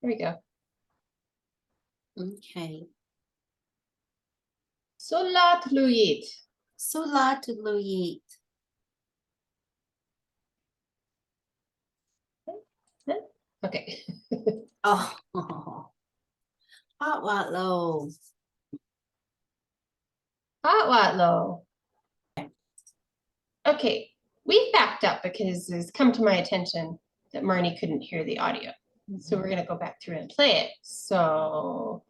Here we go. Okay. Soulatluk. Soulatluk. Okay. Oh. Soulatluk. Soulatluk. Okay, we backed up because it's come to my attention that Marnie couldn't hear the audio. So we're going to go back through and play it. So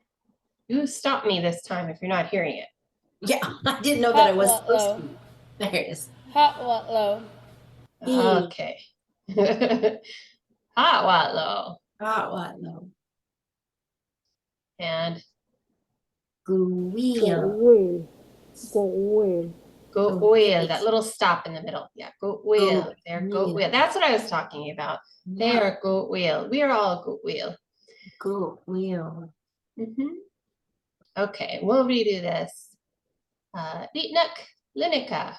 you stop me this time if you're not hearing it. Yeah, I didn't know that I was supposed to. There it is. Soulatluk. Okay. Soulatluk. Soulatluk. And Wiyot. Goat wheel, that little stop in the middle. Yeah, goat wheel. They're goat wheel. That's what I was talking about. They are goat wheel. We are all goat wheel. Goat wheel. Okay, we'll redo this. Ditnak Linika.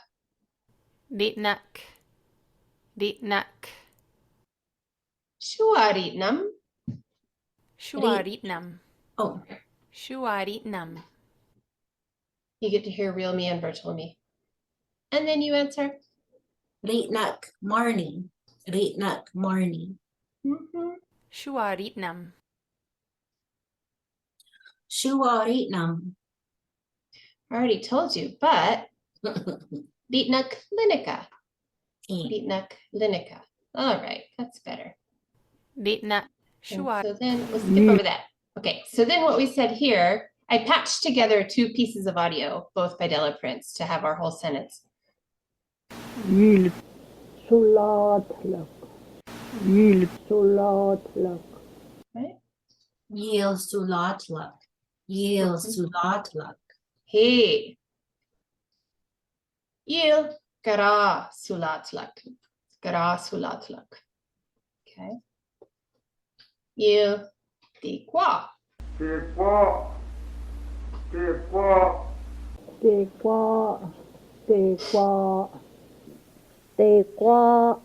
Ditnak. Ditnak. Shuaritnam. Shuaritnam. Oh. Shuaritnam. You get to hear real me and virtual me. And then you answer. Ditnak Marnie. Ditnak Marnie. Shuaritnam. Shuaritnam. I already told you, but Ditnak Linika. Ditnak Linika. All right, that's better. Ditnak. So then we'll skip over that. Okay, so then what we said here, I patched together two pieces of audio, both by Della Prince, to have our whole sentence. Soulatluk. Soulatluk. Right? Soulatluk. Soulatluk. Hey. Gara Soulatluk. Gara Soulatluk. Okay. Tikwa. Tikwa. Tikwa. Tikwa. Tikwa. Tikwa.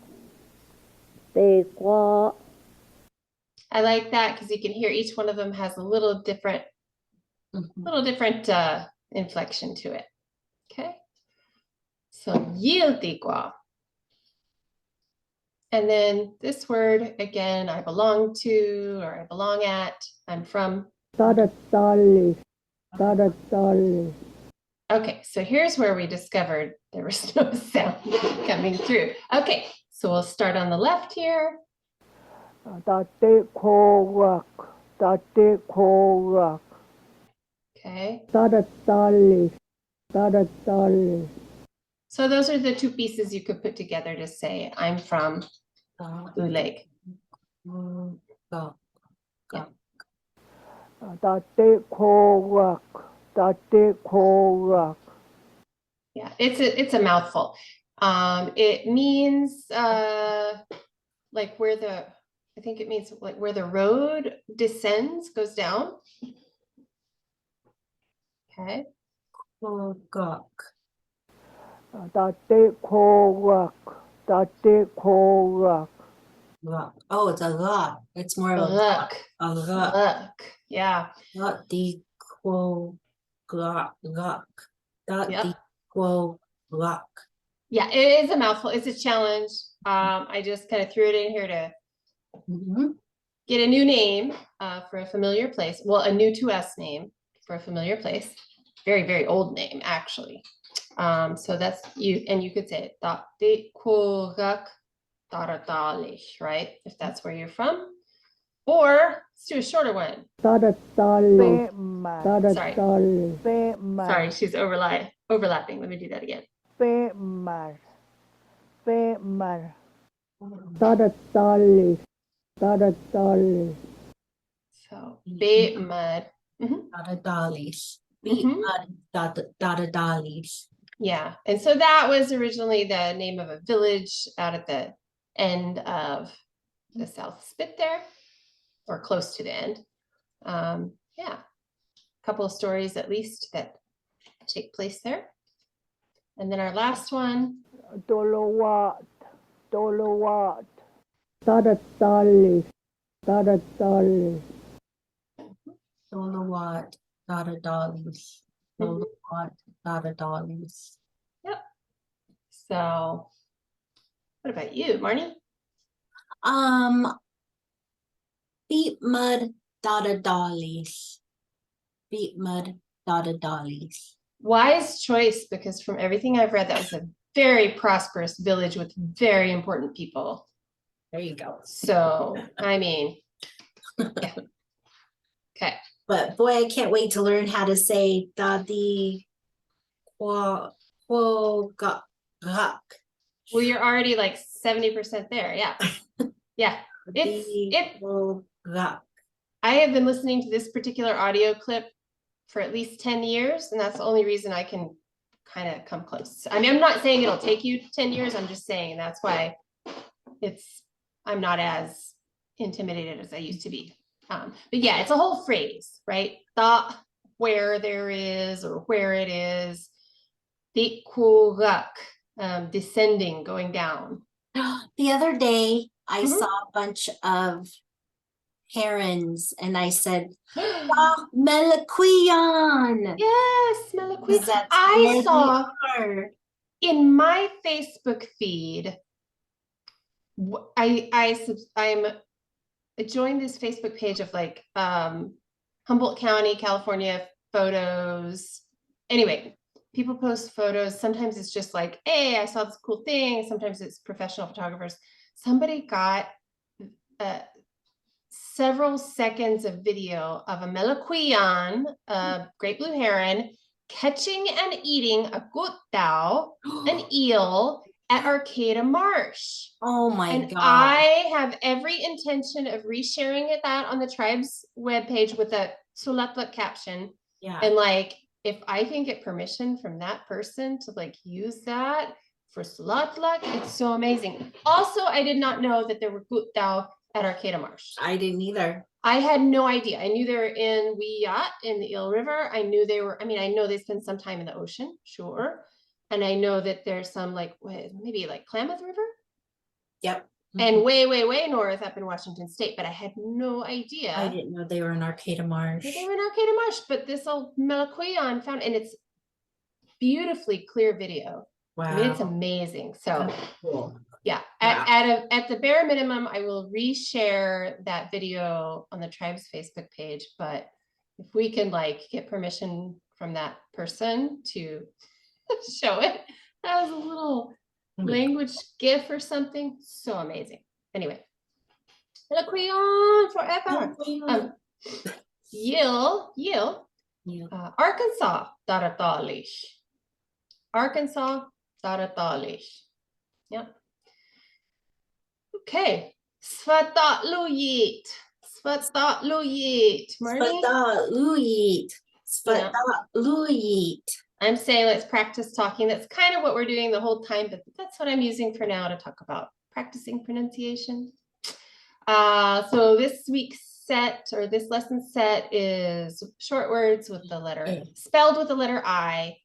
Tikwa. I like that because you can hear each one of them has a little different inflection to it. Okay. So tikwa. And then this word, again, I belong to, or I belong at, I'm from. Tadatali. Tadatali. Okay, so here's where we discovered there was no sound coming through. Okay, so we'll start on the left here. Tatikowak. Tatikowak. Okay. Tadatali. Tadatali. So those are the two pieces you could put together to say, I'm from Blue Lake. Tatikowak. Tatikowak. Yeah, it's a mouthful. It means like where the, I think it means like where the road descends, goes down. Okay. Kogok. Tatikowak. Tatikowak. Oh, it's a lot. It's more of Look. a lot. Look. Yeah. Tatikowak. Tatikowak. Yeah, it is a mouthful. It's a challenge. I just kind of threw it in here to get a new name for a familiar place. Well, a new to us name for a familiar place. Very, very old name, actually. So that's you, and you could say Tatikowak Taratalish, right? If that's where you're from. Or let's do a shorter one. Tadatali. Sorry, she's overlapping. Let me do that again. Femar. Tadatali. Tadatali. So Bemad. Tadatalish. Tadatalish. Yeah, and so that was originally the name of a village out at the end of the South Spit there, or close to the end. Yeah, a couple of stories at least that take place there. And then our last one. Dolowat. Tadatali. Solawat, Dada Dollies. Solawat, Dada Dollies. Yep. So what about you, Marnie? Beat mud, Dada Dollies. Beat mud, Dada Dollies. Wise choice, because from everything I've read, that was a very prosperous village with very important people. There you go. So, I mean, yeah. Okay. But boy, I can't wait to learn how to say Dadi Kwa Gak. Well, you're already like 70% there. Yeah. Yeah. I have been listening to this particular audio clip for at least 10 years, and that's the only reason I can kind of come close. I mean, I'm not saying it'll take you 10 years. I'm just saying that's why I'm not as intimidated as I used to be. But yeah, it's a whole phrase, right? The where there is or where it is. Descending, going down. The other day, I saw a bunch of herons, and I said, "Ah, Melaquion." Yes, Melaquion. That's I where they saw are. in my Facebook feed. I joined this Facebook page of like Humboldt County, California photos. Anyway, people post photos. Sometimes it's just like, hey, I saw this cool thing. Sometimes it's professional photographers. Somebody got several seconds of video of a Melaquion, a great blue heron, catching and eating a gutao, an eel, at Arcata Marsh. Oh my And God. I have every intention of resharing that on the tribe's webpage with a Soulatluk caption. Yeah. And like, if I can get permission from that person to like use that for Soulatluk, it's so amazing. Also, I did not know that there were gutao at Arcata Marsh. I didn't either. I had no idea. I knew they were in Wiyot in the Eel River. I knew they were, I mean, I know they spend some time in the ocean, sure. And I know that there's some like, maybe like Klamath River? Yep. And way, way, way north up in Washington State, but I had no idea. I didn't know they were in Arcata Marsh. They were in Arcata Marsh, but this old Melaquion found, and it's beautifully clear video. Wow. I mean, it's amazing. So that's cool. Yeah, Wow. at the bare minimum, I will reshare that video on the tribe's Facebook page. But if we can like get permission from that person to show it as a little language GIF or something, so amazing. Anyway, Melaquion forever. Yill, Arkansas, Daratalish. Arkansas, Daratalish. Yep. Okay. Soulatluk. Soulatluk. Soulatluk. Soulatluk. I'm saying let's practice talking. That's kind of what we're doing the whole time, but that's what I'm using for now to talk about practicing pronunciation. So this week's set, or this lesson set, is short words with the letter spelled with the letter I.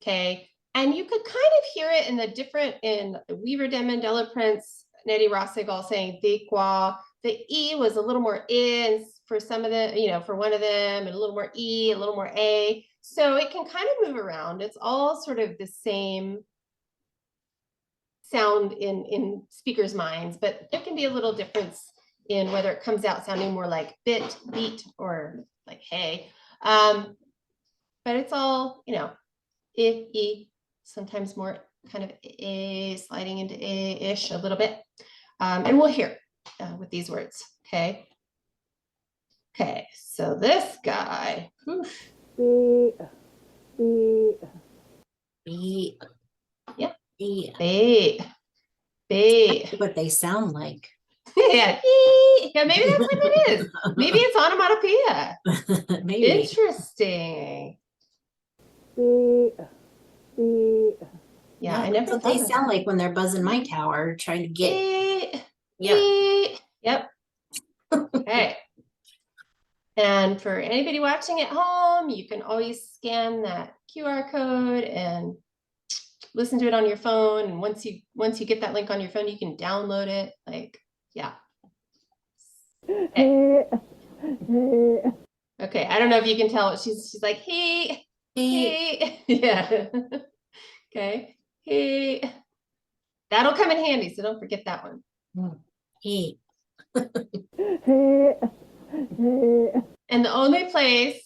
Okay. And you could kind of hear it in the different, in Weaver Denman, Della Prince, Nettie Rossig all saying Dequa. The E was a little more in for some of the, for one of them, and a little more E, a little more A. So it can kind of move around. It's all sort of the same sound in speakers' minds, but there can be a little difference in whether it comes out sounding more like bit, beat, or like hey. But it's all, E, sometimes more kind of A, sliding into A-ish a little bit. And we'll hear with these words, okay? Okay, so this guy. B. Yep. B. B. What they sound like. Yeah. Yeah, maybe that's what it is. Maybe it's onomatopoeia. Maybe. Interesting. B. Yeah, I that's never what thought they of sound like when they're buzzing my tower, trying to get. Yep. Okay. And for anybody watching at home, you can always scan that QR code and listen to it on your phone. And once you get that link on your phone, you can download it. Like, yeah. Okay. Okay, I don't know if you can tell. She's like, hey, hey. Yeah. Okay. Hey. That'll come in handy, so don't forget that one. Hey. Hey. Hey. And the only place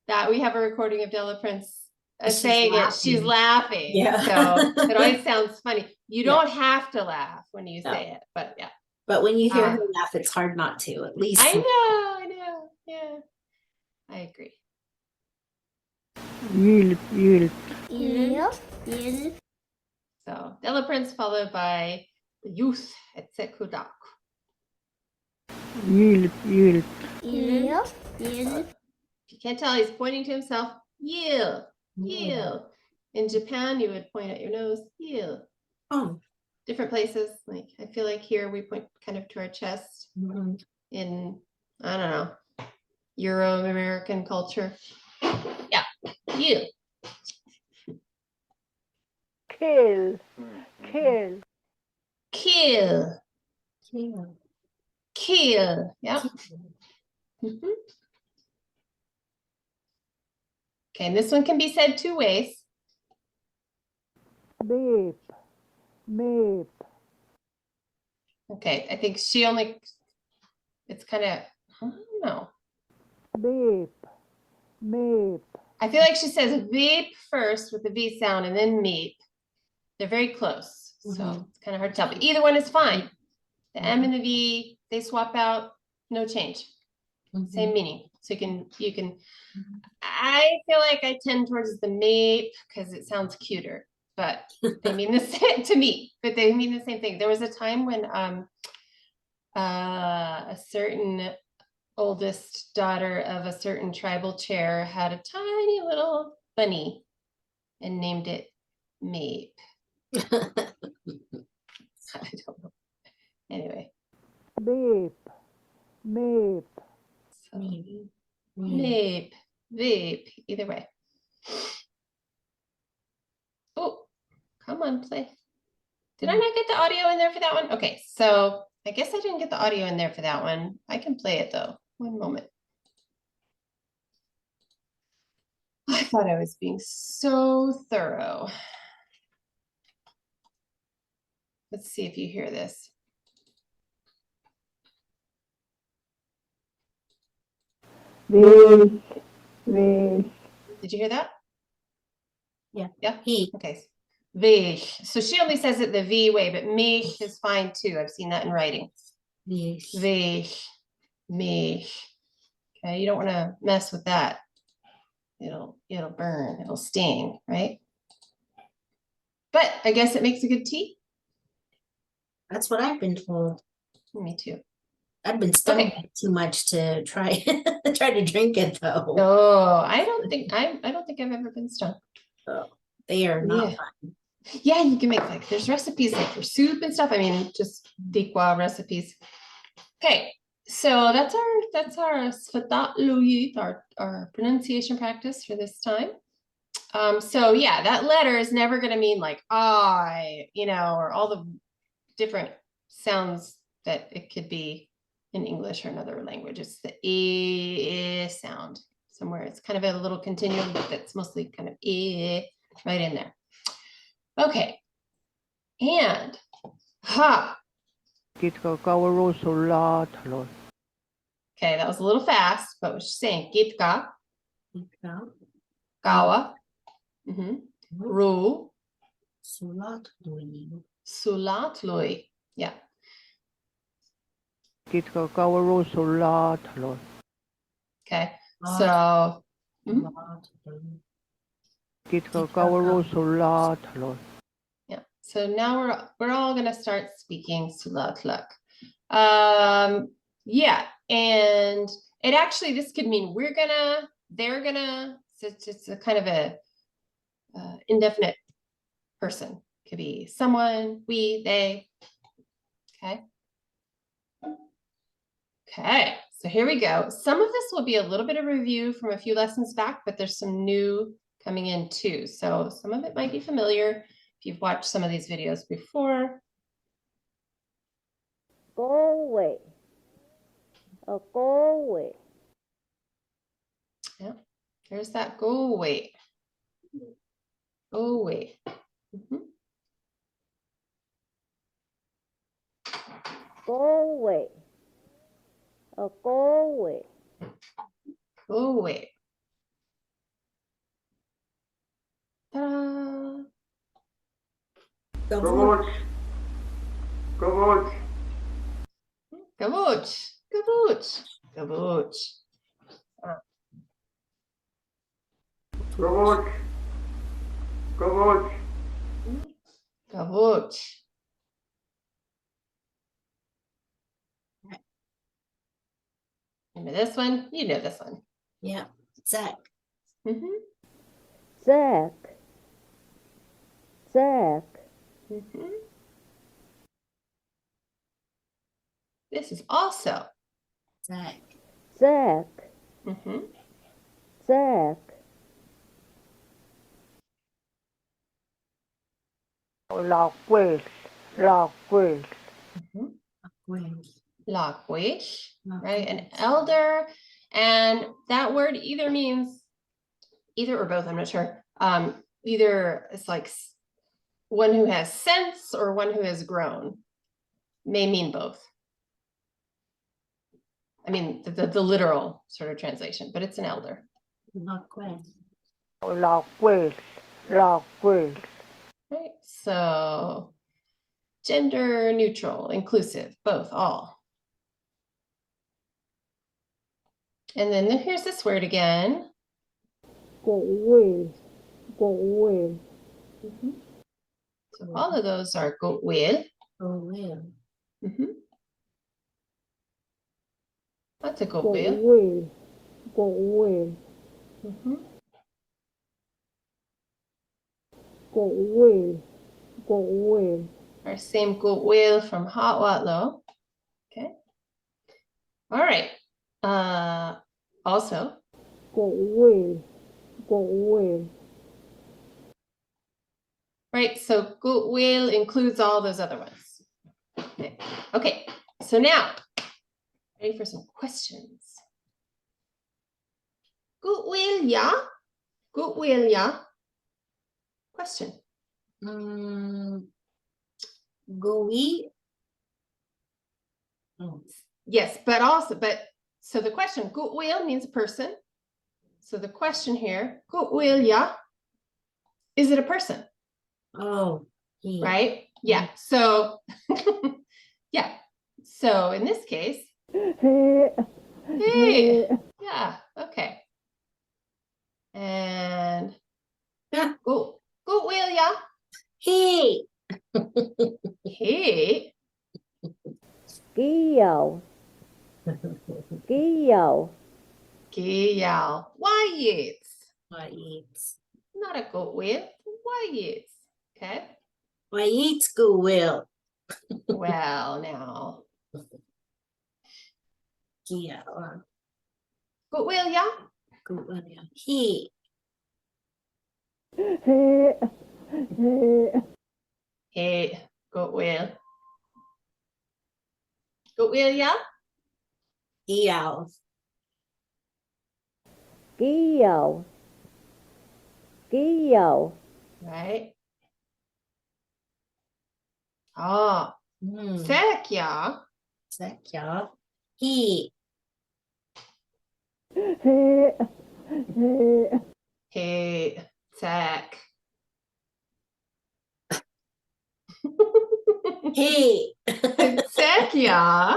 that we have a recording of Della Prince She's saying it, she's laughing. Yeah. So it always sounds funny. You Yeah. don't have to laugh when you No. say it, but yeah. But when you hear her laugh, it's hard not to, at least. I know. Yeah. I agree. Yelp, yelp. So Della Prince followed by the youth at Sekudak. Yelp, yelp. If you can't tell, he's pointing to himself. You. In Japan, you would point at your nose. You. Oh. Different places. Like I feel like here we point kind of to our chest. Mm-hmm. In I don't know, Euro-American culture. Yeah. You. Kill. Kill. Kill. Yeah. Kill. Yeah. Mhm. Okay, and this one can be said two ways. Beep. Beep. Okay, I think she only, it's kind of, I don't know. Beep. Beep. I feel like she says veep first with the V sound and then meep. They're very close, so Mhm. it's kind of hard to tell, but either one is fine. The M Mhm. and the V, they swap out, no change. Same meaning. So you can, I feel like I tend towards the meep because it sounds cuter, but they mean the same to me, but they mean the same thing. There was a time when a certain oldest daughter of a certain tribal chair had a tiny little bunny and named it Mape. I don't know. Anyway. Beep. Beep. So, Maybe. Mape, vape, either way. Oh, come on, play. Did I not get the audio in there for that one? Okay, so I guess I didn't get the audio in there for that one. I can play it though. One moment. I thought I was being so thorough. Let's see if you hear this. Beep. Beep. Did you hear that? Yeah. Yeah. He. Okay. Vish. So she only says it the V way, but mish is fine too. I've seen that in writing. Yes. Vish. Mish. Okay, you don't want to mess with that. It'll burn, it'll sting, right? But I guess it makes a good tea. That's what I've been told. Me too. I've been stung Okay. too much to try try to drink it though. No, I don't think I've ever been stung. So they are not Yeah. fun. Yeah, you can make like there's recipes like for soup and stuff. I mean, just Dikwa recipes. Okay, so that's our Soulatluk, our pronunciation practice for this time. So yeah, that letter is never going to mean like I, or all the different sounds that it could be in English or another language. It's the E sound somewhere. It's kind of a little continuum, but that's mostly kind of E right in there. Okay, and ha. Kitka kauru Soulatluk. Okay, that was a little fast, but what she's saying, Gitka, Gawa, Ru, Soulatluk. Yeah. Kitka kauru Soulatluk. Okay. So Kitka kauru Soulatluk. yeah. So now we're all gonna start speaking Soulatluk. Yeah, and it actually this could mean we're gonna, they're gonna. So it's a kind of a indefinite person. Could be someone, we, they. Okay. Okay, so here we go. Some of this will be a little bit of review from a few lessons back, but there's some new coming in too. So some of it might be familiar if you've watched some of these videos before. Go away. Go away. There's that go away. Go away. Mhm. Go away. Go away. Go away. Ta-da. Gavooch. Gavooch. Gavooch. Gavooch. Gavooch. Remember this one? You know this one. Yeah. Zach. Mhm. Zach. Zach. Mhm. This is also. Zach. Zach. Mhm. Zach. Louwi. Louwi. Mhm. Gwen. Lagwish, right? An elder. And that word either means either or both, I'm not sure. Either it's like one who has sense or one who has grown. May mean both. I mean, the literal sort of translation, but it's an elder. Not Gwen. Louwi. Louwi. Right? So gender neutral, inclusive, both, all. And then here's this word again. Go away. Go away. So all of those are goat whale. Oh, well. That's a goat Go whale. away. Go away. Go away. Go away. Our same goat whale from Hot Watlow. Okay. All right. Also, Go away. Go away. right, so goat whale includes all those other ones. Okay, so now, ready for some questions? Goat whale, yeah? Goat whale, yeah? Question. Gooey. Oh. Yes, but also, so the question, goat whale means a person. So the question here, goat whale, yeah? Is it a person? Oh. He. Right? Yeah, so, yeah. So in this case, hey, yeah, okay. And Yeah. goat whale, yeah? Hey. Hey, Geo. Geo. Gayal. Wiyot. Why eats? Not a goat whale. Wiyot. Okay. Why eats go well? Well, now. Yeah. Goat whale, yeah? Go well. He. Hey, goat whale. Goat whale, yeah? Yeah. Geo. Geo. Right. Oh, Zach, yeah. Zach, yeah. He. Hey, Zach. Hey. Zach, yeah.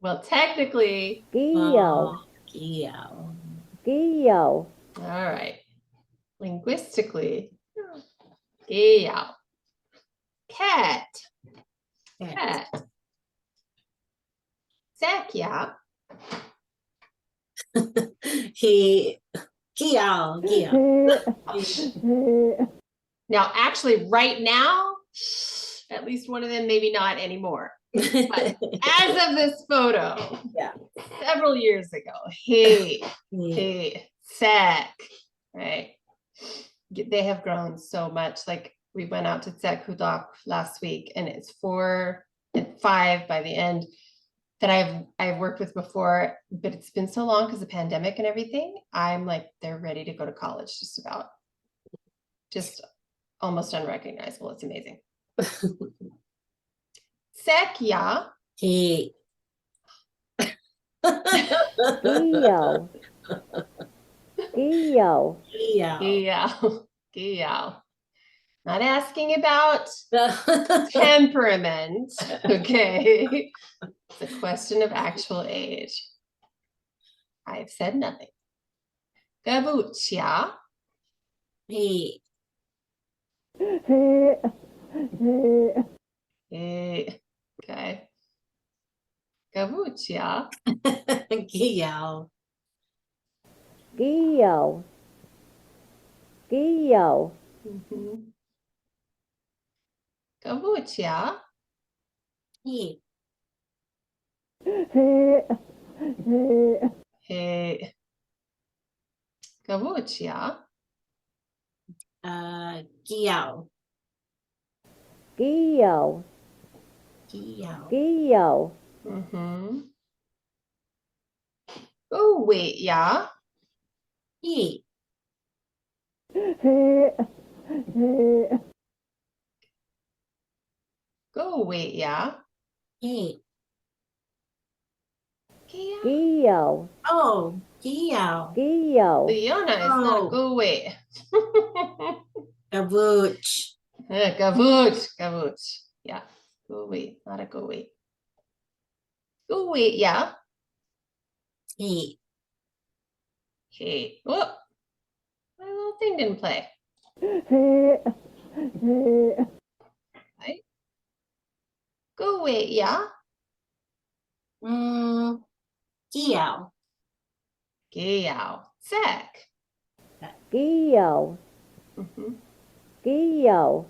Well, technically, Geo. Yeah. Geo. all right. Linguistically, yeah. Cat. Cat. Zach, yeah. He. Yeah. Now, actually, right now, at least one of them, maybe not anymore. But as of this photo, Yeah. several years ago, hey, Zach, right? They have grown so much. Like we went out to Soulatluk last week, and it's 4 and 5 by the end. that I've worked with before, but it's been so long because of the pandemic and everything. I'm like, they're ready to go to college, just about. Just almost unrecognizable. It's amazing. Sekya. He. Gio. Gio. Gio. Giyao. Not asking about temperament. Okay. It's a question of actual age. I've said nothing. Gavuchia. He. He. He. Okay. Gavuchia. Gio. Gio. Gio. Gavuchia. He. He. He. Hey. Gavuchia. Gio. Gio. Gio. Gio. Oh, wait, yeah. He. He. He. Go wait, yeah. He. Kia. Gio. Oh, Gio. Gio. Liana is not a go wait. Gavuch. Gavuch, gavuch. Yeah. Go wait, not a go wait. Go wait, yeah. He. Hey. Oh, my little thing didn't play. He. He. Right? Go wait, yeah. Gio. Gayao. Sec. Gio. Gio.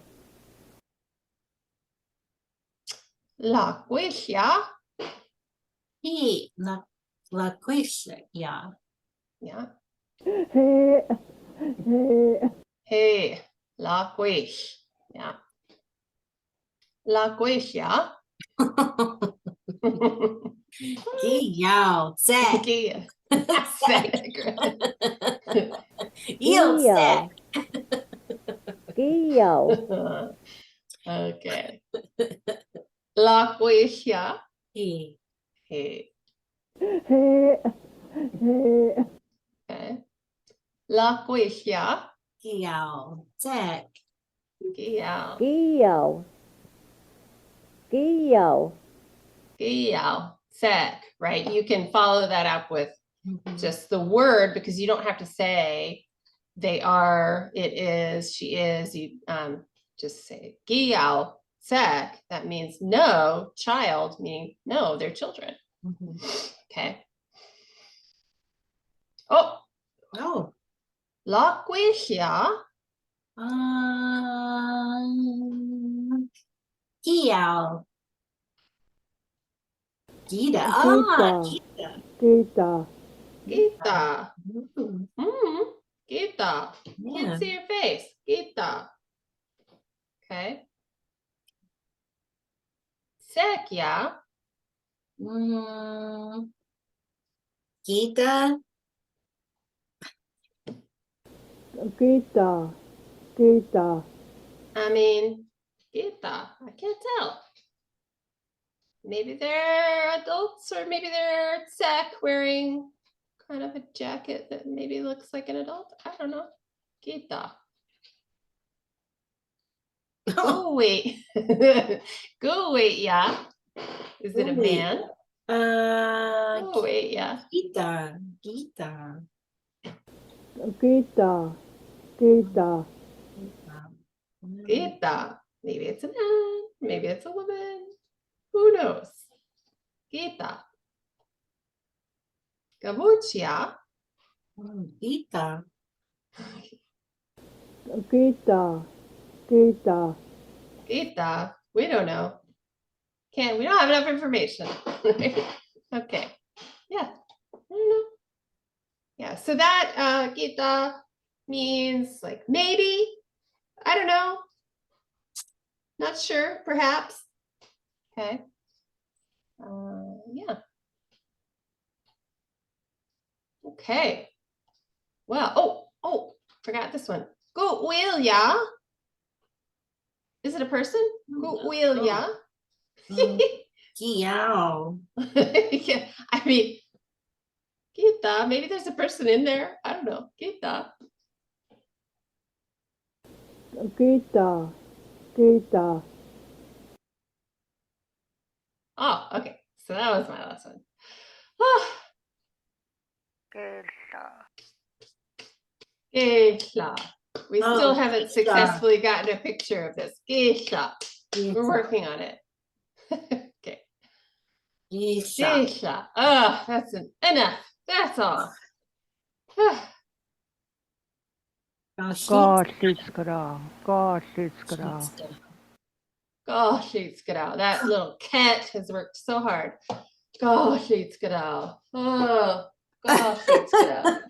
La yeah. He. La quisha. Yeah. Yeah. He. He. Hey. La yeah. La yeah. Gio. Zach. Gaya. You Zach. Gio. Okay. La yeah. He. Hey. He. He. Okay. La yeah. Gio. Zach. Gayao. Gio. Gio. Gayao. Sec, right? You can follow that up with just the word because you don't have to say they are, it is, she is. You just say Giyao Sek. That means no child, meaning no, they're children. Okay. Oh, Oh. La Guixia. Gio. Gita. Gita. Gita. Gita. Mm, Gita. yeah. Can't see your face. Gita. Okay. Sekya. Gita. Gita. Gita. I mean, Gita. I can't tell. Maybe they're adults or maybe they're sec wearing kind of a jacket that maybe looks like an adult. I don't know. Gita. Go wait. Go wait, yeah. Is it a man? Go wait, yeah. Gita. Gita. Gita. Gita. Gita. Maybe it's a man. Maybe it's a woman. Who knows? Gita. Gavuchia. Gita. Gita. Gita. Gita. We don't know. We don't have enough information. Okay. Yeah. I don't know. Yeah. So that Gita means like maybe. I don't know. Not sure. Perhaps. Okay. Yeah. Okay. Well, oh, forgot this one. Goed wil ja. Is it a person? Goed wil ja. Yow. Yeah, I mean, Gita, maybe there's a person in there. I don't know. Gita. Kita, kita, Oh, okay. So that was my last one. Ah, Gita. We still Oh, haven't Gita. successfully gotten a picture of this. Gita. We're Gita. working on it. Okay. Gita. Gita. That's enough. That's all. Kaasitskara, kaasitskara. Gosh, it's good out. That little cat has worked so hard. Gosh, it's good out. Oh, gosh, it's good out.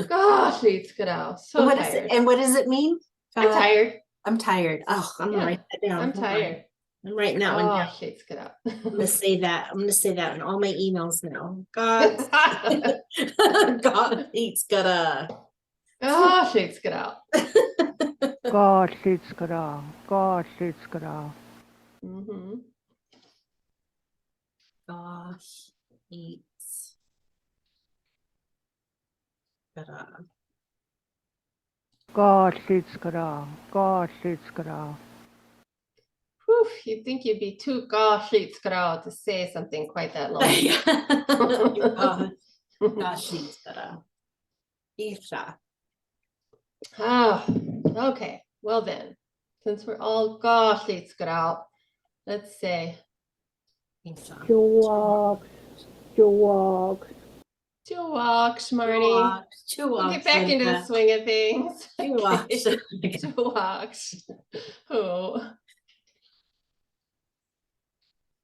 Gosh, it's good out. So What is it? tired. And what does it mean? I'm tired. I'm tired. Oh, I'm gonna Yeah, write that down. I'm Hold on. tired. I'm writing that one down. Gosh, it's good out. I'm gonna say that. I'm gonna say that in all my emails now. God, God, he's gotta. Gosh, it's good out. Kaasitskara, kaasitskara. Mm-hmm. Gosh, he's gotta. Kaasitskara, kaasitskara. Whew, you'd think you'd be too gosh, it's good out to say something quite that long. Gosh, he's gotta. Isha. Oh, okay. Well then, since we're all gosh, it's good out. Let's say Isha. chuwaks, chuwaks, Chewaks, Marnie. We'll get back into the swing of things. Chewaks. Chewaks. Oh.